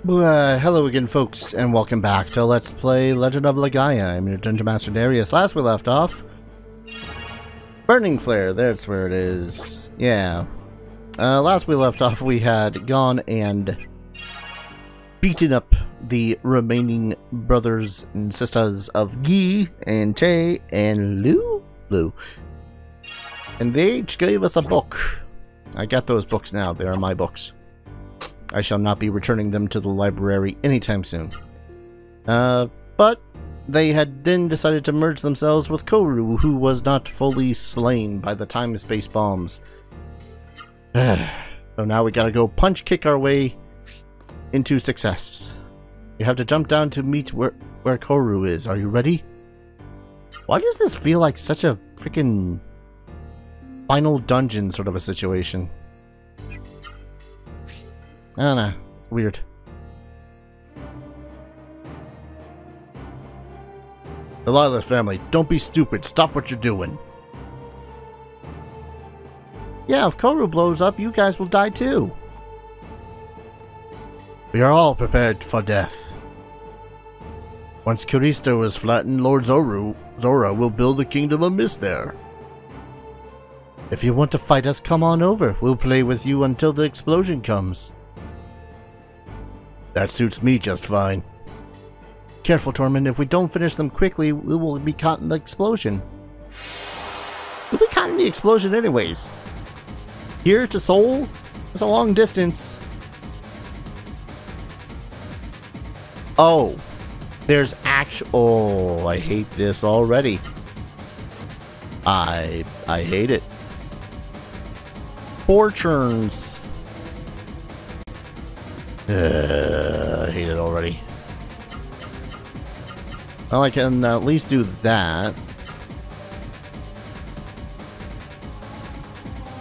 Hello again, folks, and welcome back to Let's Play Legend of Legaia. I'm your Dungeon Master Darius. Last we left off, Burning Flare, that's where it is. Yeah. Last we left off, we had gone and beaten up the remaining brothers and sisters of Yi and Che and Lu. And they each gave us a book. I got those books now. They are my books. I shall not be returning them to the library anytime soon. But they had then decided to merge themselves with Koru, who was not fully slain by the time-space bombs. So now we gotta go punch-kick our way into success. You have to jump down to meet where Koru is. Are you ready? Why does this feel like such a freaking final dungeon sort of a situation? I don't know. It's weird. Delilah's family, don't be stupid. Stop what you're doing. Yeah, if Koru blows up, you guys will die too. We are all prepared for death. Once Kiristo is flattened, Lord Zora will build a kingdom of mist there. If you want to fight us, come on over. We'll play with you until the explosion comes. That suits me just fine. Careful, Tormund. If we don't finish them quickly, we will be caught in the explosion. We'll be caught in the explosion anyways. Here to Seoul? It's a long distance. Oh. There's actual... Oh, I hate this already. I hate it. 4 turns. I hate it already. Well, I can at least do that.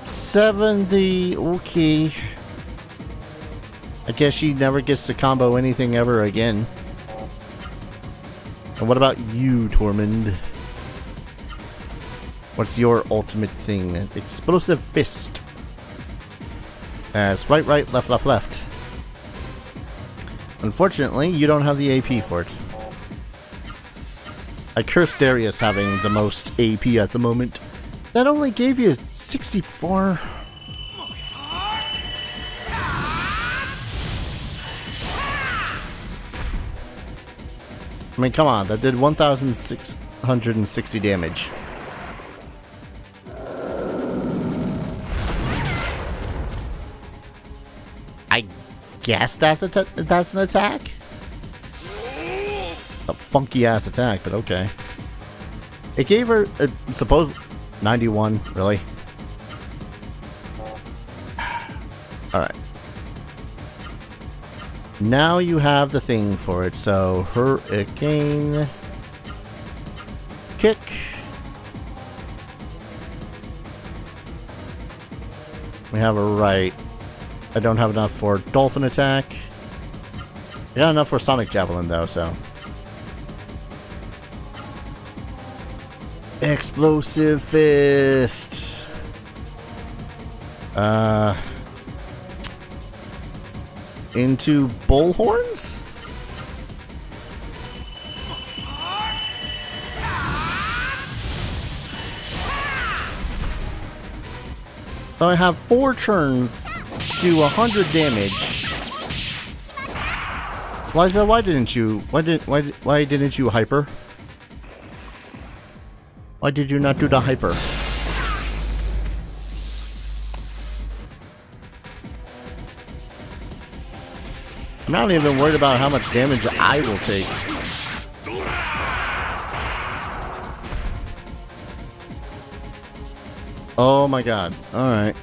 70, okay. I guess she never gets to combo anything ever again. And what about you, Tormund? What's your ultimate thing? Explosive Fist. Right, right, left, left, left. Unfortunately, you don't have the AP for it. I curse Darius having the most AP at the moment. That only gave you 64. I mean, come on, that did 1,660 damage. I guess that's an attack? A funky ass attack, but okay. It gave her suppose 91, really? Alright. Now you have the thing for it, so Hurricane Kick. We have a right. I don't have enough for Dolphin Attack. I got enough for Sonic Javelin though, so. Explosive Fist. Into Bullhorns? So I have 4 turns to do 100 damage. Why didn't you hyper? Why did you not do the hyper? I'm not even worried about how much damage I will take. Oh my god. Alright.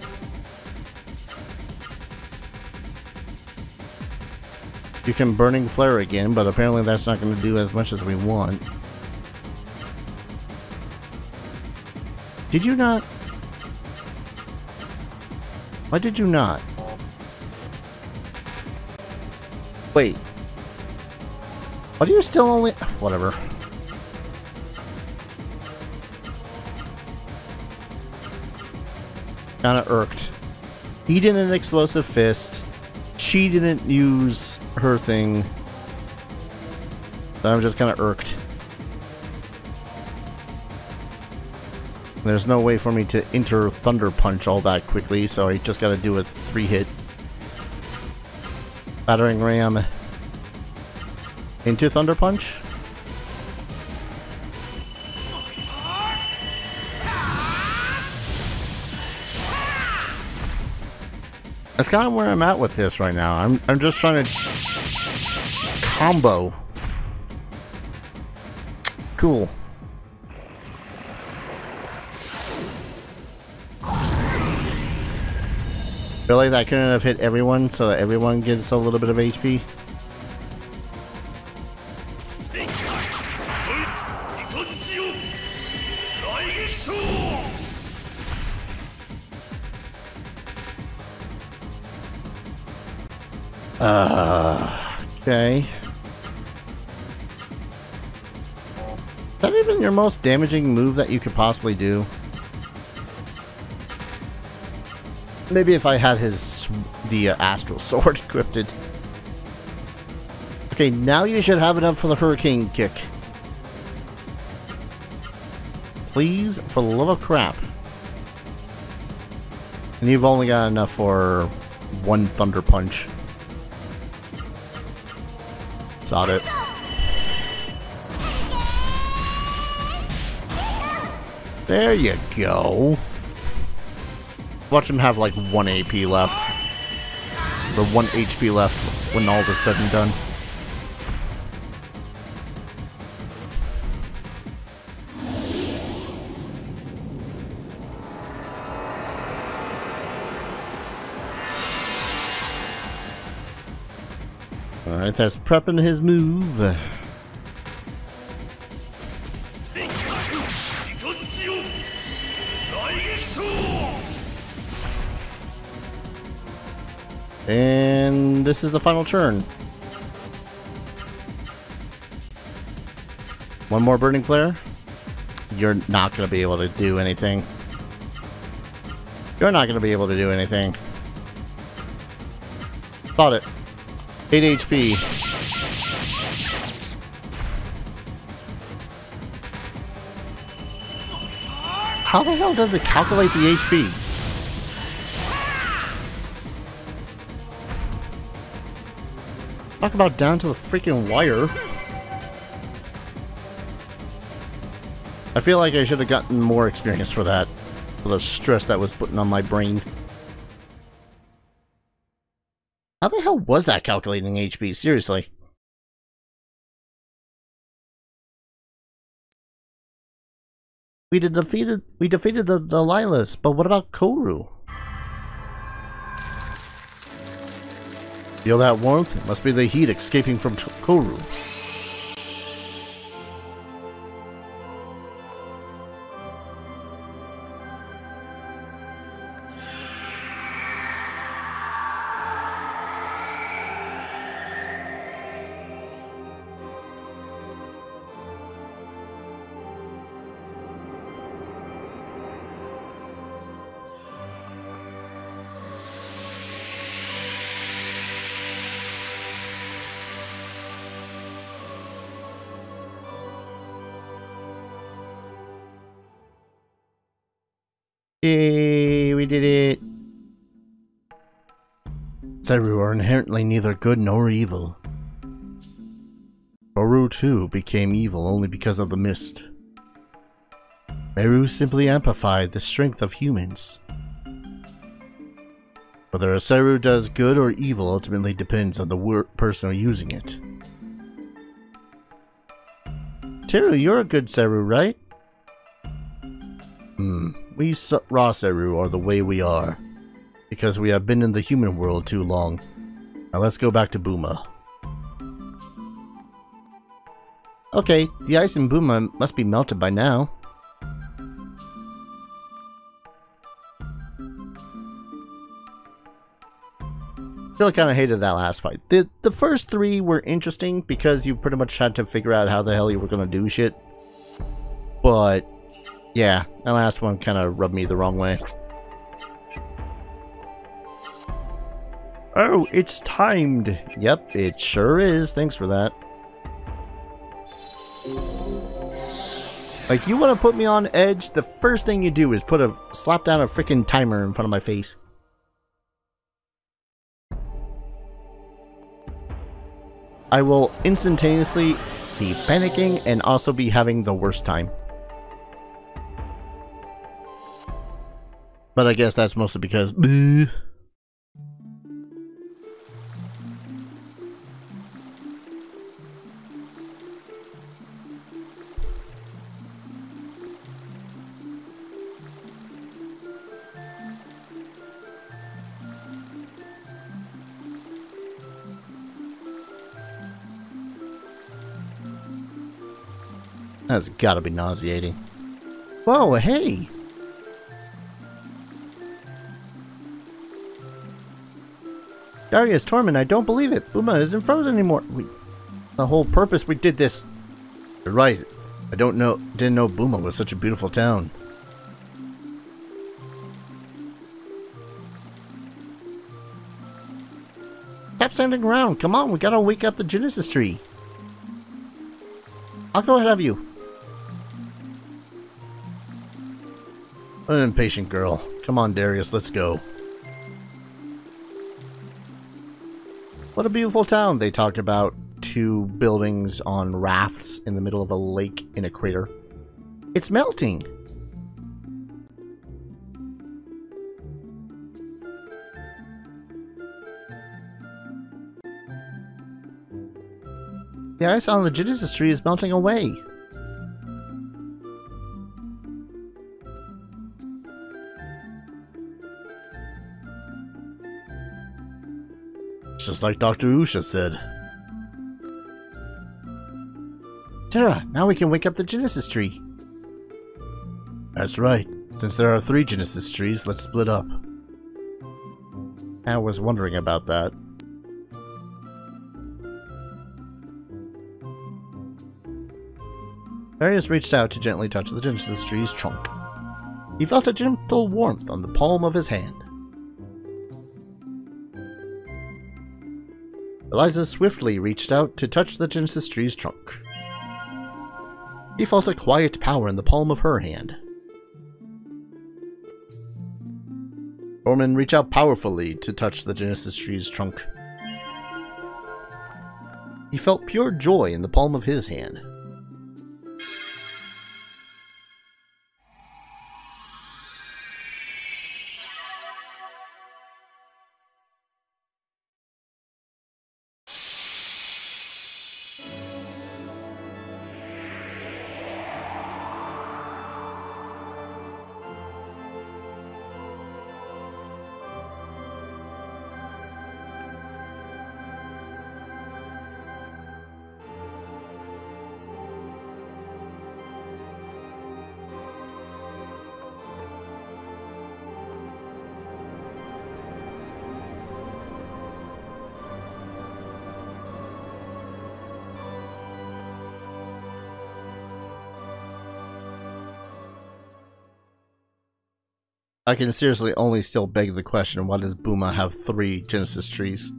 You can Burning Flare again, but apparently that's not going to do as much as we want. Did you not? Why did you not? Wait. Why do you still only... Whatever. Kinda irked. He did an Explosive Fist. she didn't use her thing. I'm just kind of irked. There's no way for me to enter Thunder Punch all that quickly, so I just gotta do a 3-hit Battering Ram into Thunder Punch. That's kind of where I'm at with this right now. I'm just trying to combo. Cool. Really? That couldn't have hit everyone so that everyone gets a little bit of HP? Okay. Is that even your most damaging move that you could possibly do? Maybe if I had the Astral Sword equipped. Okay, now you should have enough for the Hurricane Kick. Please, for the love of crap. And you've only got enough for one Thunder Punch. Sod it. There you go. Watch him have like 1 AP left. Or 1 HP left when all is said and done. Alright, that's prepping his move. And this is the final turn. One more Burning Flare. You're not going to be able to do anything. You're not going to be able to do anything. Thought it. 8 HP. How the hell does it calculate the HP? Talk about down to the freaking wire. I feel like I should have gotten more experience for that. For the stress that was putting on my brain. How the hell was that calculating HP? Seriously. We defeated the Delilahs, but what about Koru? Feel that warmth? It must be the heat escaping from Koru. Yay, we did it. Seru are inherently neither good nor evil. Koru too became evil only because of the mist. Meru simply amplified the strength of humans. Whether a Seru does good or evil ultimately depends on the person using it. Teru, you're a good Seru, right? We raw Seru are the way we are, because we have been in the human world too long. Now let's go back to Buma. Okay, the ice in Buma must be melted by now. Still kind of hated that last fight. The first 3 were interesting because you pretty much had to figure out how the hell you were going to do shit. But yeah, that last one kind of rubbed me the wrong way. Oh, it's timed. Yep, it sure is. Thanks for that. Like, you want to put me on edge, the first thing you do is slap down a freaking timer in front of my face. I will instantaneously be panicking and also be having the worst time. But I guess that's mostly because... bleh. That's gotta be nauseating. Whoa, hey! Darius, Torment, I don't believe it. Buma isn't frozen anymore. The whole purpose we did this. You're right. I didn't know Buma was such a beautiful town. Stop standing around. Come on, we gotta wake up the Genesis tree. I'll go ahead of you. An impatient girl. Come on, Darius, let's go. What a beautiful town. They talk about 2 buildings on rafts in the middle of a lake in a crater. It's melting. The ice on the Genesis tree is melting away. Just like Dr. Usha said. Terra, now we can wake up the Genesis tree. That's right. Since there are 3 Genesis trees, let's split up. I was wondering about that. Darius reached out to gently touch the Genesis tree's trunk. He felt a gentle warmth on the palm of his hand. Eliza swiftly reached out to touch the Genesis tree's trunk. He felt a quiet power in the palm of her hand. Orman reached out powerfully to touch the Genesis tree's trunk. He felt pure joy in the palm of his hand. I can seriously only still beg the question, why does Buma have 3 Genesis trees?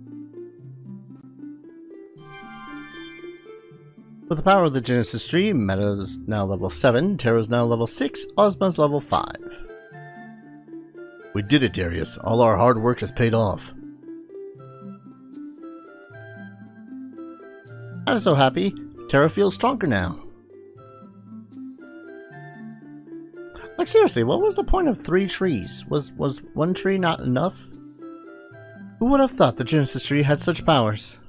With the power of the Genesis tree, Meta's now level 7, Terra's now level 6, Ozma's level 5. We did it, Darius. All our hard work has paid off. I'm so happy. Terra feels stronger now. Like, seriously, what was the point of 3 trees? Was 1 tree not enough? Who would have thought the Genesis tree had such powers?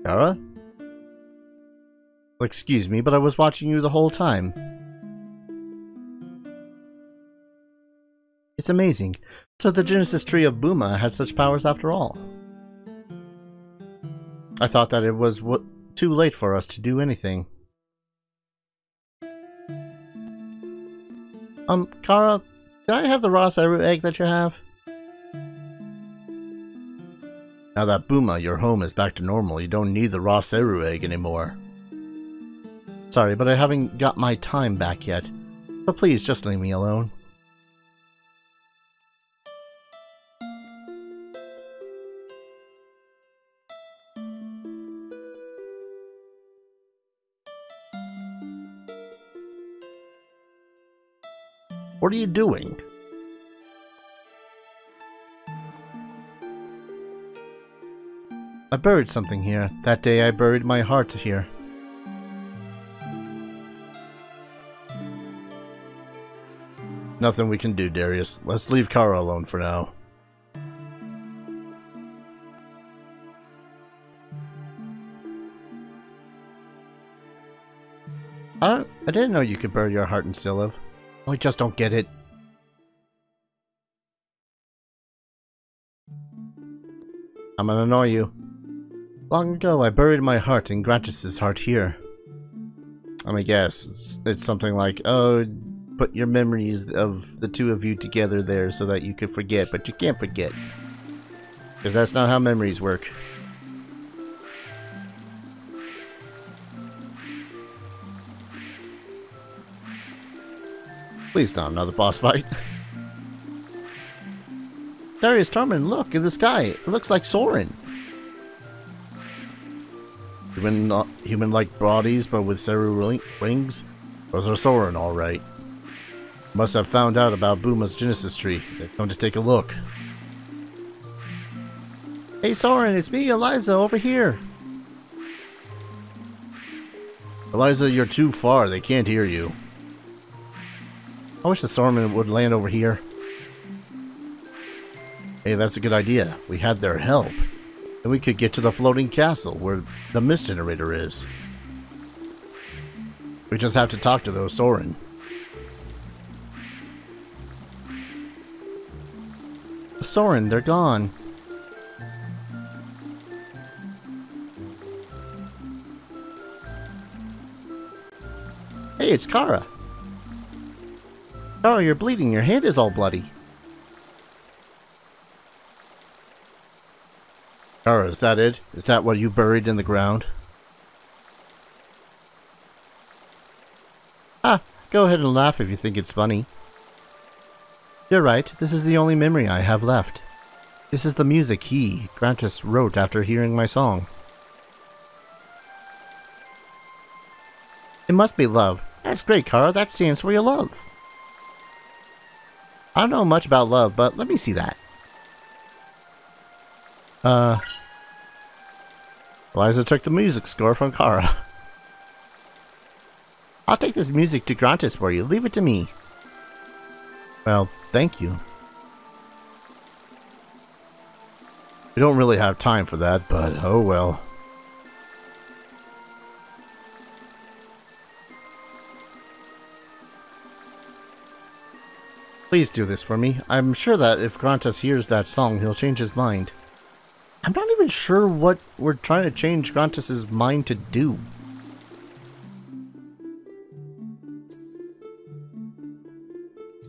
Terra? Excuse me, but I was watching you the whole time. It's amazing. So the Genesis tree of Buma had such powers after all. I thought that it was too late for us to do anything. Kara, can I have the raw Seru egg that you have? Now that Buma, your home is back to normal, you don't need the raw Seru egg anymore. Sorry, but I haven't got my time back yet. But please, just leave me alone. What are you doing? I buried something here. That day I buried my heart here. Nothing we can do, Darius. Let's leave Kara alone for now. I didn't know you could bury your heart and still live. I just don't get it. I'm gonna annoy you. Long ago, I buried my heart in Gratis' heart here. I mean, guess it's something like, oh, put your memories of the two of you together there so that you could forget, but you can't forget. Because that's not how memories work. Please not another boss fight. Darius Tarman, look in the sky. It looks like Soren. Human-like bodies, but with Seru wings. Those are Soren, all right. Must have found out about Buma's Genesis tree. They've come to take a look. Hey Soren, it's me, Eliza, over here. Eliza, you're too far. They can't hear you. I wish the Soren would land over here. Hey, that's a good idea. We had their help. Then we could get to the floating castle where the mist generator is. We just have to talk to those Soren. The Soren, they're gone. Hey, it's Kara. Oh, you're bleeding. Your hand is all bloody. Kara, is that it? Is that what you buried in the ground? Ah, go ahead and laugh if you think it's funny. You're right. This is the only memory I have left. This is the music Grantis, wrote after hearing my song. It must be love. That's great, Kara. That stands for your love. I don't know much about love, but let me see that. Eliza took the music score from Kara. I'll take this music to Grantis for you. Leave it to me. Well, thank you. We don't really have time for that, but oh well. Please do this for me. I'm sure that if Grantis hears that song, he'll change his mind. I'm not even sure what we're trying to change Grantis' mind to do.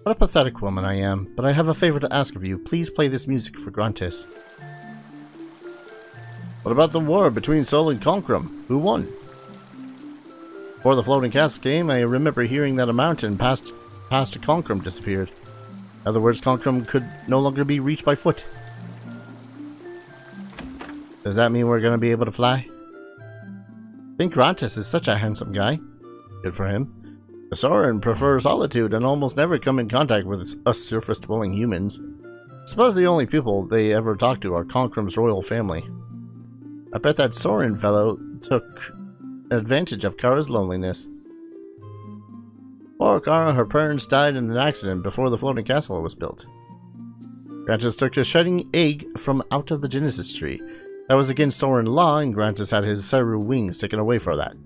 What a pathetic woman I am, but I have a favor to ask of you. Please play this music for Grantis. What about the war between Sol and Conquerum? Who won? Before the floating castle came, I remember hearing that a mountain past Conquerum disappeared. In other words, Conquerum could no longer be reached by foot. Does that mean we're going to be able to fly? I think Grantis is such a handsome guy. Good for him. The Soren prefer solitude and almost never come in contact with us surface-dwelling humans. I suppose the only people they ever talk to are Conquerum's royal family. I bet that Soren fellow took advantage of Kara's loneliness. Poor Kara, her parents died in an accident before the floating castle was built. Grantis took a shining egg from out of the Genesis tree. That was against Soren law, and Grantis had his Seru wings taken away for that.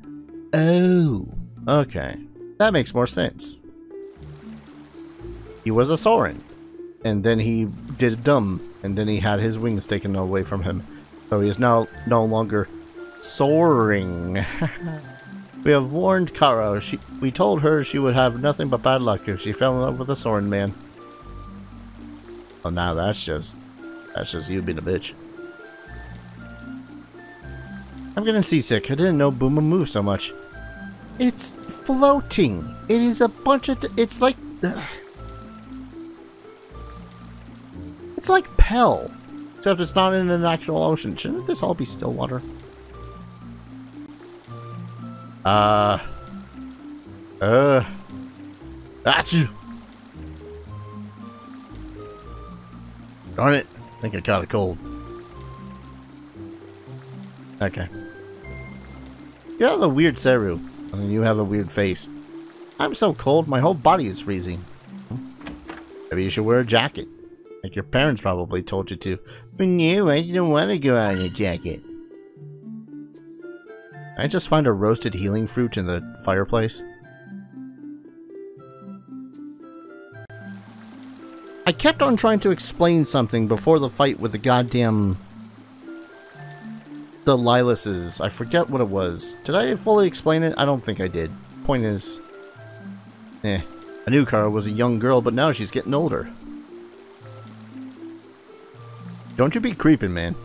Oh, okay. That makes more sense. He was a Soren, and then he did dumb, and then he had his wings taken away from him. So he is now no longer soaring. We have warned Kara. We told her she would have nothing but bad luck if she fell in love with a Soren man. Oh, now that's just you being a bitch. I'm getting seasick. I didn't know Buma moved so much. It's floating. It is a bunch of... It's like... It's like Pell. Except it's not in an actual ocean. Shouldn't this all be still water? Achoo! Darn it. I think I caught a cold. Okay. You have a weird Seru, and you have a weird face. I'm so cold, my whole body is freezing. Maybe you should wear a jacket. Like your parents probably told you to. But no, I don't want to go out in a jacket. I just find a roasted healing fruit in the fireplace. I kept on trying to explain something before the fight with the goddamn Delilah's. I forget what it was. Did I fully explain it? I don't think I did. Point is, I knew Kara was a young girl, but now she's getting older. Don't you be creeping, man.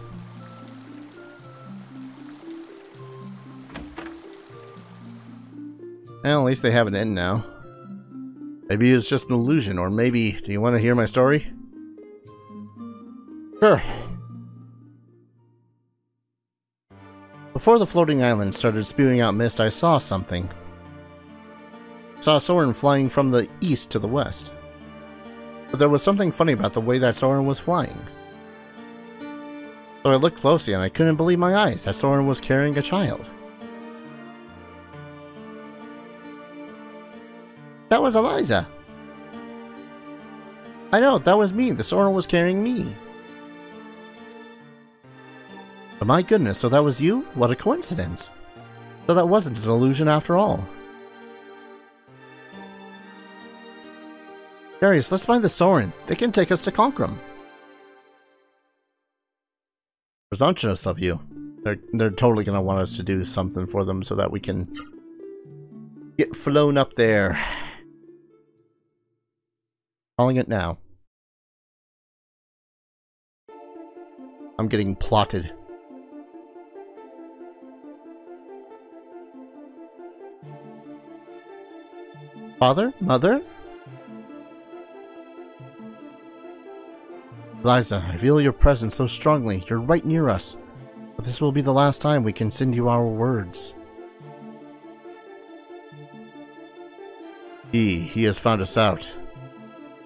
Well, at least they have an end now. Maybe it's just an illusion, or maybe... Do you want to hear my story? Sure. Before the floating island started spewing out mist, I saw something. I saw a Soren flying from the east to the west. But there was something funny about the way that Soren was flying. So I looked closely and I couldn't believe my eyes. That Soren was carrying a child. That was Eliza. I know, that was me. The Soren was carrying me. But my goodness, so that was you? What a coincidence. So that wasn't an illusion after all. Darius, let's find the Soren. They can take us to Konkrum. Presumptuous of you. They're totally going to want us to do something for them so that we can get flown up there. Calling it now. I'm getting plotted. Father? Mother? Eliza, I feel your presence so strongly. You're right near us. But this will be the last time we can send you our words. He has found us out.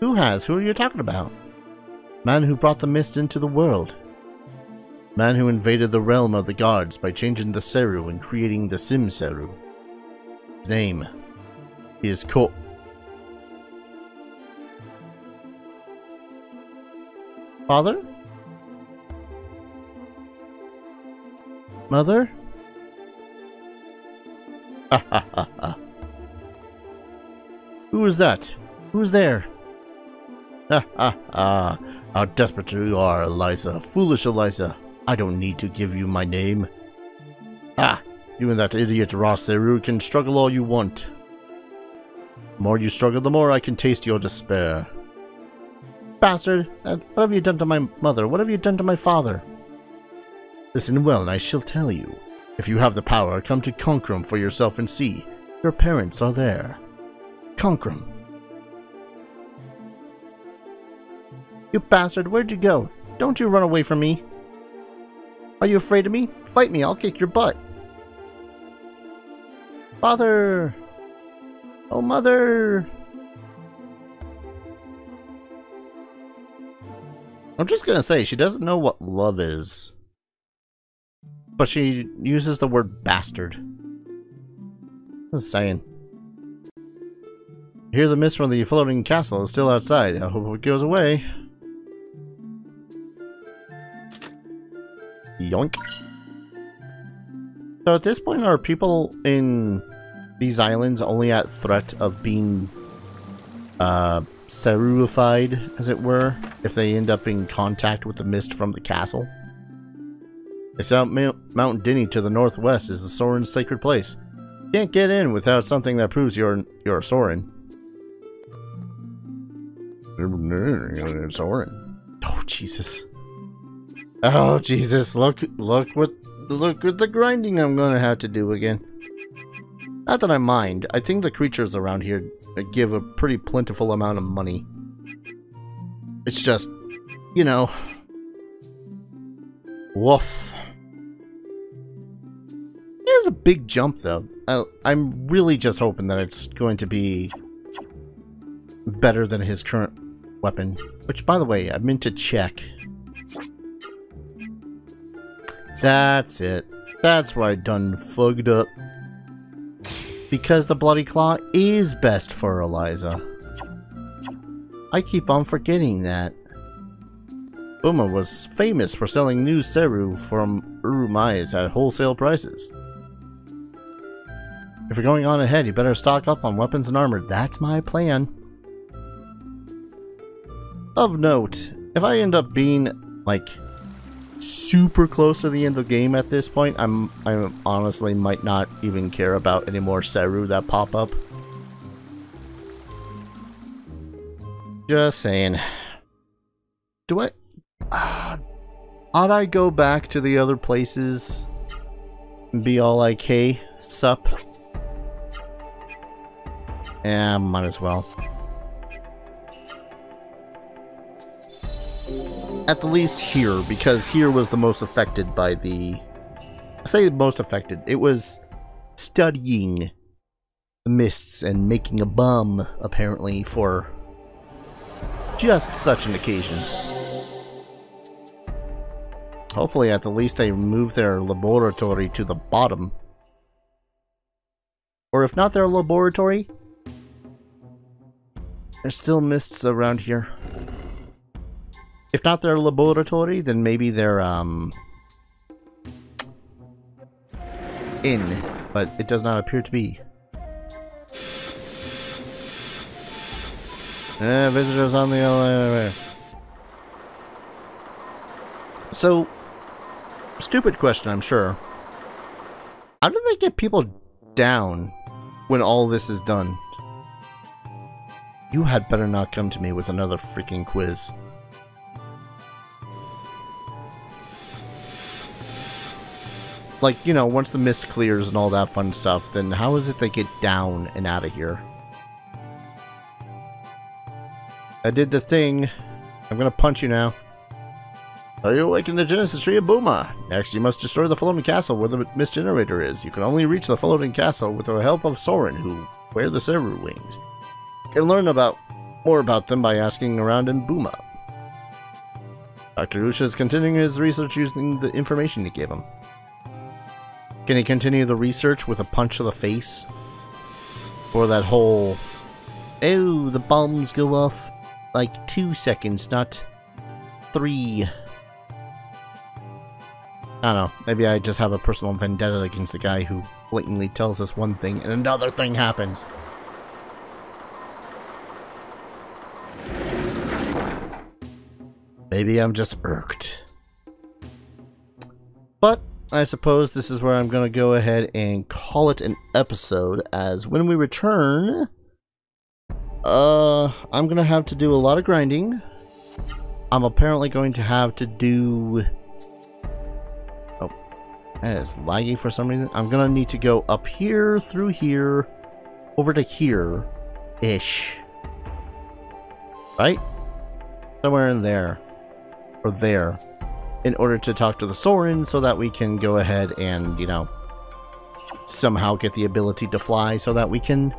Who has? Who are you talking about? Man who brought the mist into the world. Man who invaded the realm of the gods by changing the Seru and creating the Sim Seru. His name is Koru. Father? Mother? Ha ha ha ha. Who is that? Who's there? Ha ha ha. How desperate you are, Eliza. Foolish Eliza. I don't need to give you my name. Ah, you and that idiot Seru can struggle all you want. The more you struggle, the more I can taste your despair. Bastard! What have you done to my mother? What have you done to my father? Listen well, and I shall tell you. If you have the power, come to Konkrum for yourself and see. Your parents are there. Konkrum. You bastard, where'd you go? Don't you run away from me. Are you afraid of me? Fight me, I'll kick your butt. Father! Oh, mother! I'm just gonna say, she doesn't know what love is. But she uses the word bastard. Just saying. Hear the mist from the floating castle is still outside. I hope it goes away. Yoink. So at this point, are people in these islands only at threat of being Seruified, as it were, if they end up in contact with the mist from the castle? It's out Mount Dinny to the northwest is the Soren's sacred place. Can't get in without something that proves you're a Soren. Soren. Oh Jesus. Oh Jesus, look at the grinding I'm gonna have to do again. Not that I mind. I think the creatures around here give a pretty plentiful amount of money. It's just, you know, woof. There's a big jump though. I'm really just hoping that it's going to be better than his current weapon. Which, by the way, I meant to check. That's it. That's where I done fucked up. Because the Bloody Claw is best for Eliza. I keep on forgetting that. Buma was famous for selling new Seru from Urumais at wholesale prices. If you're going on ahead, you better stock up on weapons and armor. That's my plan. Of note, if I end up being, like, super close to the end of the game at this point, I honestly might not even care about any more Seru that pop up. Just saying. Do I... ought I go back to the other places and be all like, hey, sup? Yeah, might as well. At the least here, because here was the most affected by the... I say most affected. It was studying the mists and making a bomb, apparently, for just such an occasion. Hopefully, at the least, they move their laboratory to the bottom. Or if not their laboratory, there's still mists around here. If not their laboratory, then maybe they're, in, but it does not appear to be. Visitors on the elevator. So, stupid question, I'm sure. How do they get people down when all this is done? You had better not come to me with another freaking quiz. Like, you know, once the mist clears and all that fun stuff, then how is it they get down and out of here? I did the thing. I'm gonna punch you now. Are you awakened the Genesis Tree of Buma? Next, you must destroy the floating castle where the mist generator is. You can only reach the floating castle with the help of Soren, who wear the Seru wings. You can learn more about them by asking around in Buma. Dr. Usha is continuing his research using the information you gave him. Can he continue the research with a punch to the face? Or that whole... Oh, the bombs go off like 2 seconds, not 3. I don't know, maybe I just have a personal vendetta against the guy who blatantly tells us one thing and another thing happens. Maybe I'm just irked. But I suppose this is where I'm going to go ahead and call it an episode, as when we return, I'm going to have to do a lot of grinding. I'm apparently going to have to do... Oh, that is laggy for some reason. I'm going to need to go up here, through here, over to here-ish. Right? Somewhere in there. Or there. In order to talk to the Soren, so that we can go ahead and, you know, somehow get the ability to fly, so that we can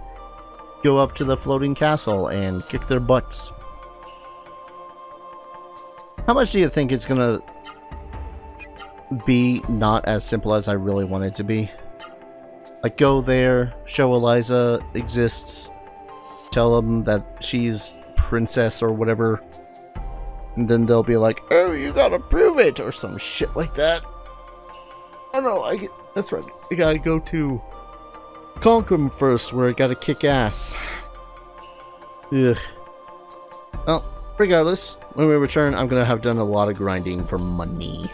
go up to the floating castle and kick their butts. How much do you think it's gonna be not as simple as I really want it to be? Like, go there, show Eliza exists, tell them that she's princess or whatever, and then they'll be like, oh, you gotta prove it, or some shit like that. I don't know, that's right, I gotta go to Conquer first, where I gotta kick ass. Ugh. Well, regardless, when we return, I'm gonna have done a lot of grinding for money.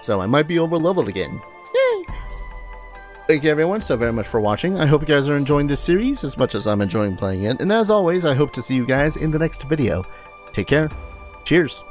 So I might be over leveled again. Yay! Thank you everyone so very much for watching. I hope you guys are enjoying this series as much as I'm enjoying playing it. And as always, I hope to see you guys in the next video. Take care. Cheers.